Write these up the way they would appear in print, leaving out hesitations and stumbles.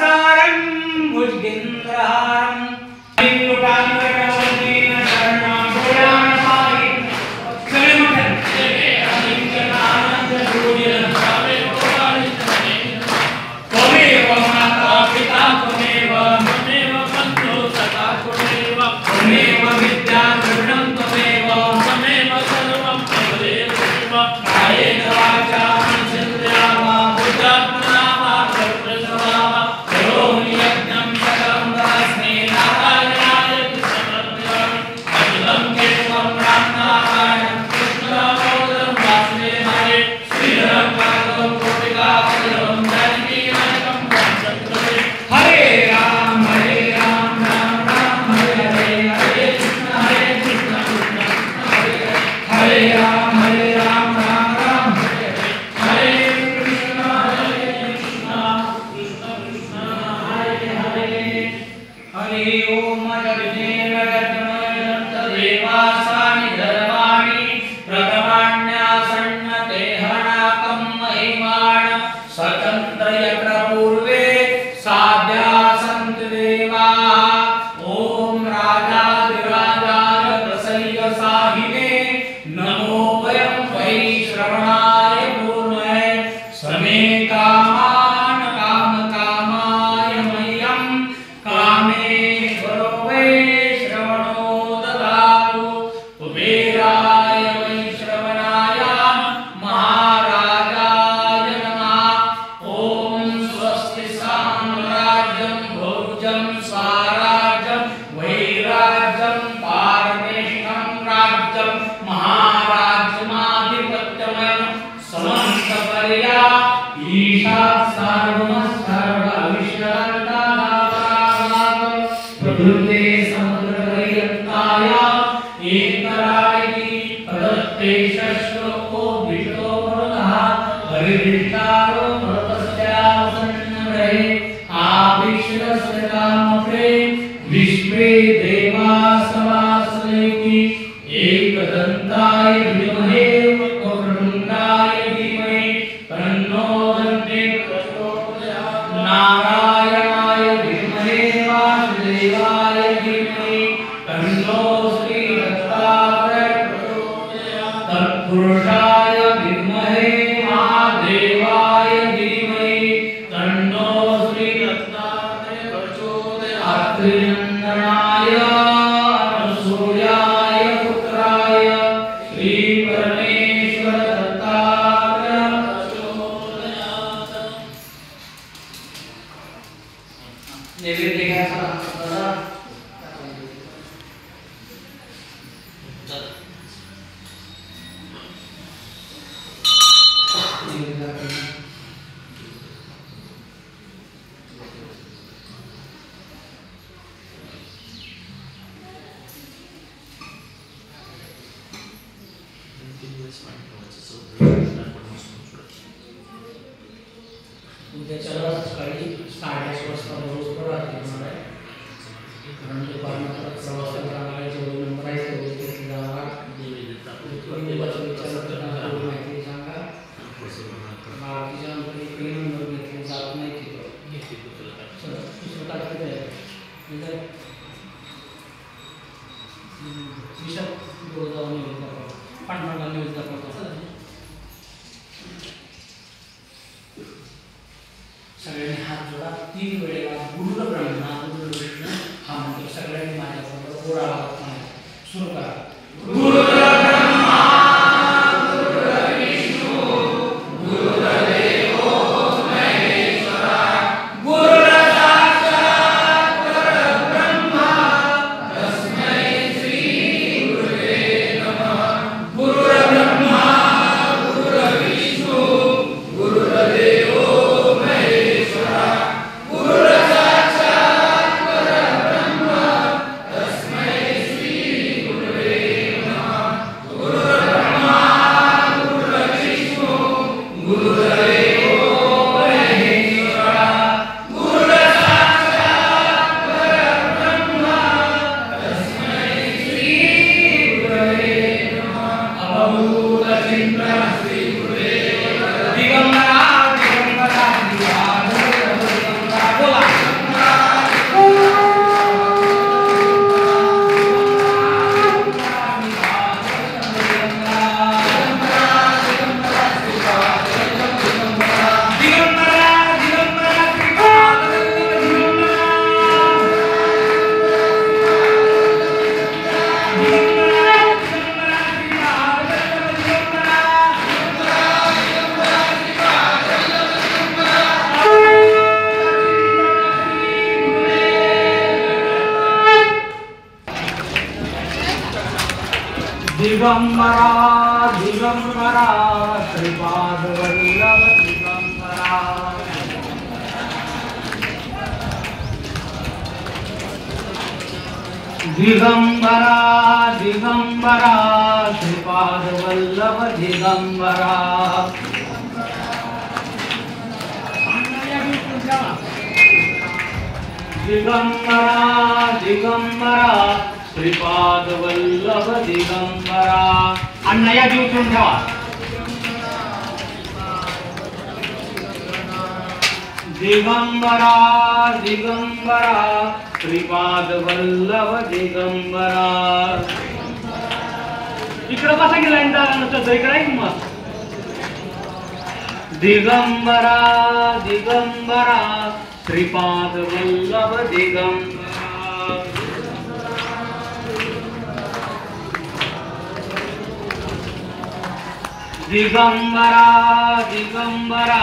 सारं भुजगेन्द्रहारं त्वमेव माता पिता त्वमेव बन्धु सखा त्वमेव विद्या द्रविणं त्वमेव सर्वं त्वमेव कायेन वाचा मनसेन्द्रिया वा बुद्ध्यात्मना वा सर्वस्वा करोमि यज्ञं सकलं तस्मै नारायणाय समर्पयामि अखिलं केशवं रामनारायणं कृष्णदामोदरं वासुदेवाय श्रीधरं भागवतं गोपिकावल्लभं जानकी नायकं वंशत्रये हरे राम राम राम हरे हरे हरे कृष्ण कृष्ण हरे राम राम राम हरे हरे कृष्ण कृष्ण कृष्ण हरे हरे हरि ओम जगदेव तदेवासानि धर्माणि प्रथमान्यासन्नते हनाकं महिमाण स्वतन्त्र यत्र पूर्वे साध्या सन्ति देवाः ओम राजाधिराजाय प्रसय्य साहिने नमो वयं वै श्रवणाय पूर्णये समे कामान कामकामाय मह्यं कामेश्वरो वै श्रवणो ददातु कुबेराय वै श्रवणाय महाराजाय नमः ओम स्वस्ति साम्राज्यं भोजं स्वराज्यं वैराज्यं पारमेष्ठं राज्यं महाराज्यमाधिपत्यमयं समन्तपर्या ईशा सर्वमस्सर्वविश्वरन्तानापरागात् प्रभृते समुद्रपर्यन्ताय एकरायि प्रदत्ते शश्वको विष्णो भवतः परिदृष्टारो भवतस्यावसन्नमरे आविश्वस्य कामप्रे विश्वे देवा समाश्रयति एकदन्ताय विद्महे वक्रतुण्डाय धीमहि तन्नो दन्ते प्रचोदयात् नारायणाय विद्महे वासुदेवाय धीमहि तन्नो श्रीदत्तात्रेय प्रचोदयात् तत्पुरुषाय विद्महे महादेवाय धीमहि तन्नो श्रीदत्तात्रेय प्रचोदयात् त्रिनन्दनाय अनुसूयाय पुत्राय श्री परमेश्वर दत्तात्रेय प्रचोदयात् नैवेद्य घ्यायचा उद्याच्याला सकाळी 8:30 वाजता रोज रात्री होणार आहे कारण दुपारनंतर प्रवास करणारे जेवढे नंबर आहेत तेवढे घेतले जाणार निवडणुकीचा विचार करताना माहिती सांगा बाकीच्या नंतर एकही नंबर घेतले जात नाही तिथं दुसरं टाकते आहे विषय गोळगाव निवेदन दाखवतो पांढरा निवेदन दाखवतो सगळ्यांनी हात जोडा 3 वेळेला गुरु ब्रह्मा गुरु विष्णू हा मंत्र सगळ्यांनी माझ्याबरोबर गोळा सुरू करा गुरु ब्रह्मा गुरु विष्णू गुरुदेव महेश्वरा गुरु साक्षात परब्रह्मा तस्मै श्री गुरुवे नमः गुरु ब्रह्मा गुरु विष्णू गुरुदेव गुरु साक्षात परब्रह्म तस्मै दिगंबरा दिगंबरा श्रीपाद वल्लभ दिगंबरा दिगंबरा दिगंबरा श्रीपाद वल्लभ दिगंबरा दिगंबरा दिगंबरा श्रीपाद वल्लभ दिगंबरा अण्णा या दिवसून ठेवा दिगंबरा दिगंबरा श्रीपाद वल्लभ दिगंबरा इकडे बसा की लाईन झाला नसतं इकडे की मग दिगंबरा दिगंबरा श्रीपाद वल्लभ दिगंबरा दिगंबरा दिगंबरा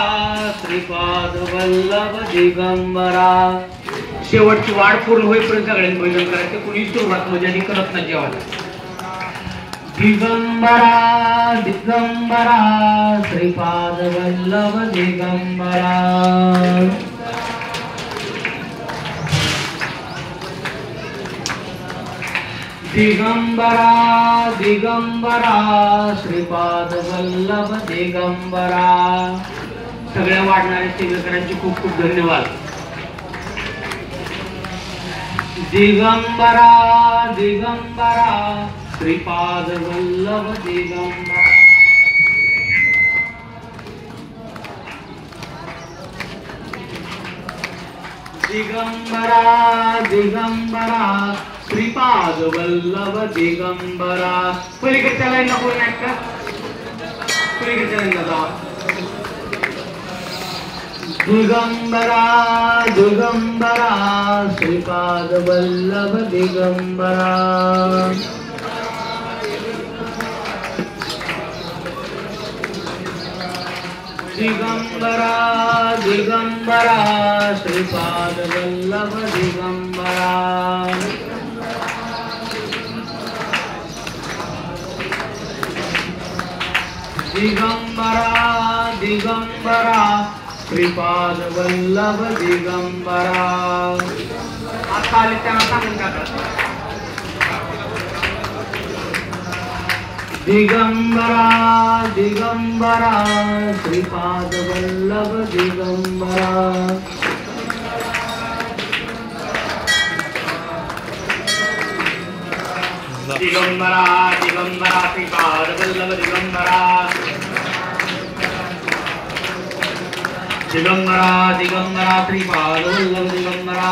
श्रीपाद वल्लभ दिगंबरा शेवटची वाढ पूर्ण होईपर्यंत सगळ्यांनी भजन करायचं कुणी सुरुवात म्हणजे करत नाही जेवण दिगंबरा दिगंबरा श्रीपाद वल्लभ दिगंबरा दिगंबरा दिगंबरा श्रीपाद वल्लभ दिगंबरा सगळ्या वाढणाऱ्या सेवेकरांचे खूप खूप धन्यवाद दिगंबरा दिगंबरा श्रीपाद वल्लभ दिगंबरा दिगंबरा दिगंबरा श्रीपाद वल्लभ दिगंबरा पलीकडच्या लाईनला कोण नाही का पलीकडच्या लाईनला जावा दिगंबरा दिगंबरा श्रीपाद वल्लभ दिगंबरा दिगंबरा दिगंबरा श्रीपाद वल्लभ दिगंबरा दिगंबरा दिगंबरा श्रीपाद वल्लभ दिगंबरा आता आले त्यांना सांगून टाका दिगंबरा दिगंबरा श्रीपाद वल्लभ दिगंबरा दिगंबरा दिगंबरा श्रीपाद वल्लभ दिगंबरा दिगंबरा दिगंबरा श्रीपाद वल्लभ दिगंबरा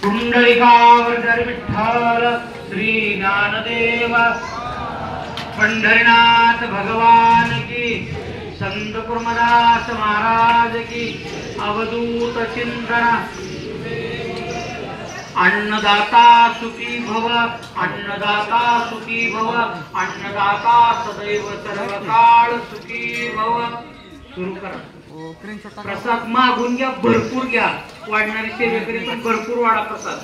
पुंडलिकावर्धन विठ्ठल श्री ज्ञानदेव पंढरीनाथ भगवान की संत कुर्मदास महाराज की अवधूत चिंतन अन्नदाता सुखी भव अन्नदाता सुखी भव अन्नदाता सदैव सर्वकाळ सुखी भव सुरू करा प्रसाद मागून घ्या भरपूर घ्या वाढणारी सेवेकरी पण भरपूर वाढा प्रसाद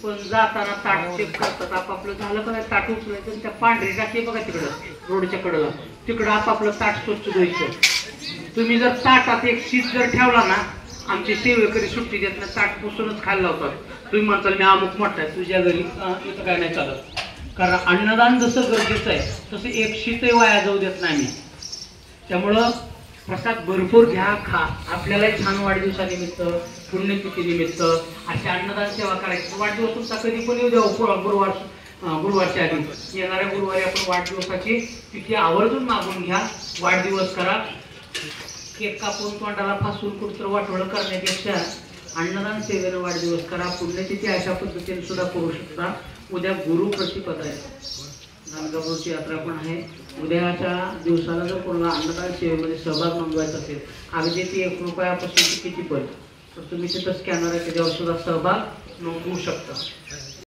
पण जाताना ताट चेक करतात आपापलं झालं का ताट उचलायचं त्या पांढरी टाकी बघा तिकडं रोडच्या कडेला तिकडं आपापलं ताट स्वच्छ धुवायचं तुम्ही जर ताटात एक शीत जर ठेवला ना आमची सेवेकरी सुट्टी देत नाही ताट पुसूनच खायला लावतात तुम्ही म्हणताल मी अमुक मोठा आहे तुझ्या घरी इथं काय नाही चालत कारण अन्नदान जसं गरजेचं आहे तसं एक शीतही वाया जाऊ देत नाही मी त्यामुळं प्रसाद भरपूर घ्या खा आपल्याला छान वाढदिवसानिमित्त पुण्यतिथीनिमित्त अशी अन्नदान सेवा करायची वाढदिवस तुमचा कधी पण येऊ द्या गुरुवारच्या आधी येणाऱ्या गुरुवारी आपण वाढदिवसाची तिथी आवर्जून मागून घ्या वाढदिवस करा केक कापून तोंडाला फासून कुठतर वाटोळं करण्यापेक्षा अन्नदान सेवेनं वाढदिवस करा पुण्यतिथी अशा पद्धतीने सुद्धा करू शकता उद्या गुरु प्रतिपद आहे गाणगापूरची यात्रा पण आहे उद्याच्या दिवसाला जर कोणाला अन्नदान सेवेमध्ये सहभाग नोंदवायचा असेल अगदी ती 1 रुपयापासून किती पण तर तुम्ही तिथं स्कॅनर आहे त्याच्यावर सुद्धा सहभाग नोंदवू शकता